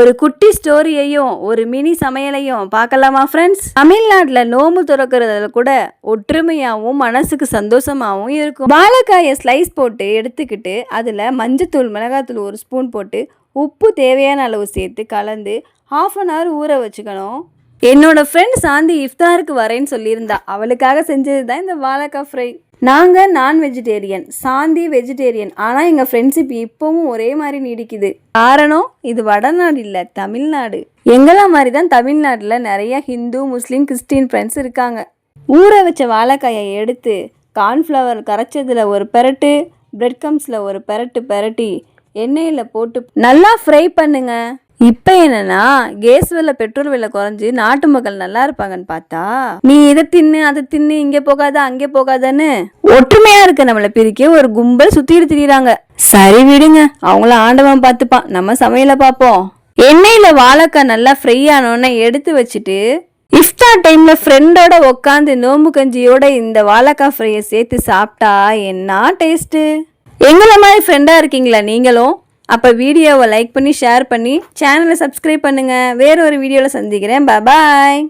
ஒரு குட்டி ஸ்டோரியையும் ஒரு மினி சமையலையும் பார்க்கலாமா ஃப்ரெண்ட்ஸ்? தமிழ்நாட்டில் நோம்பு துறக்கிறதுல கூட ஒற்றுமையாகவும் மனசுக்கு சந்தோஷமாகவும் இருக்கும். வாழைக்காயை ஸ்லைஸ் போட்டு எடுத்துக்கிட்டு அதில் மஞ்சத்தூள் மிளகாத்தூள் 1 ஸ்பூன் போட்டு உப்பு தேவையான அளவு சேர்த்து கலந்து 1/2 hour ஊற வச்சுக்கணும். என்னோட ஃப்ரெண்ட் சாந்தி இஃப்தாருக்கு வரேன்னு சொல்லியிருந்தா. அவளுக்காக செஞ்சது தான் இந்த வாழைக்காய் ஃப்ரை. நாங்கள் நான் வெஜிடேரியன், சாந்தி வெஜிடேரியன். ஆனால் எங்கள் ஃப்ரெண்ட்ஷிப் இப்போவும் ஒரே மாதிரி நீடிக்குது. காரணம், இது வடநாடு இல்லை, தமிழ்நாடு. எங்களா மாதிரி தான் தமிழ்நாட்டில் நிறைய ஹிந்து, முஸ்லீம், கிறிஸ்டின் ஃப்ரெண்ட்ஸ் இருக்காங்க. ஊற வச்ச வாழைக்காயை எடுத்து கார்ன்ஃப்ளவர் கரைச்சதில் ஒரு பெரட்டு, பிரெட் கம்ஸில் ஒரு பெரட்டி எண்ணெயில் போட்டு நல்லா ஃப்ரை பண்ணுங்க. இப்போ என்னன்னா, கேஸ் விலை, பெட்ரோல் விலை குறைஞ்சி நாட்டு மக்கள் நல்லா இருப்பாங்கன்னு பார்த்தா நீ இதை தின்னு அதை தின்னு, இங்கே போகாத அங்கே போகாதன்னு ஒற்றுமையா இருக்க நம்மளை பிரிக்க ஒரு கும்பல் சுத்திட்டு திரியிறாங்க. சரி விடுங்க, அவங்கள ஆண்டவன் பார்த்துப்பான், நம்ம சமையலை பார்ப்போம். எண்ணெயில வாழைக்காய் நல்லா ஃப்ரை ஆனோன்னு எடுத்து வச்சுட்டு இஃப்தார் டைம்ல ஃப்ரெண்டோட உட்காந்து நோம்பு கஞ்சியோட இந்த வாழைக்காய் ஃப்ரையை சேர்த்து சாப்பிட்டா என்ன டேஸ்ட்டு. எங்களை மாதிரி ஃப்ரெண்டா இருக்கீங்களா நீங்களும்? அப்போ வீடியோவை லைக் பண்ணி ஷேர் பண்ணி சேனலை சப்ஸ்கிரைப் பண்ணுங்கள். வேற ஒரு வீடியோவில் சந்திக்கிறேன். பாய்.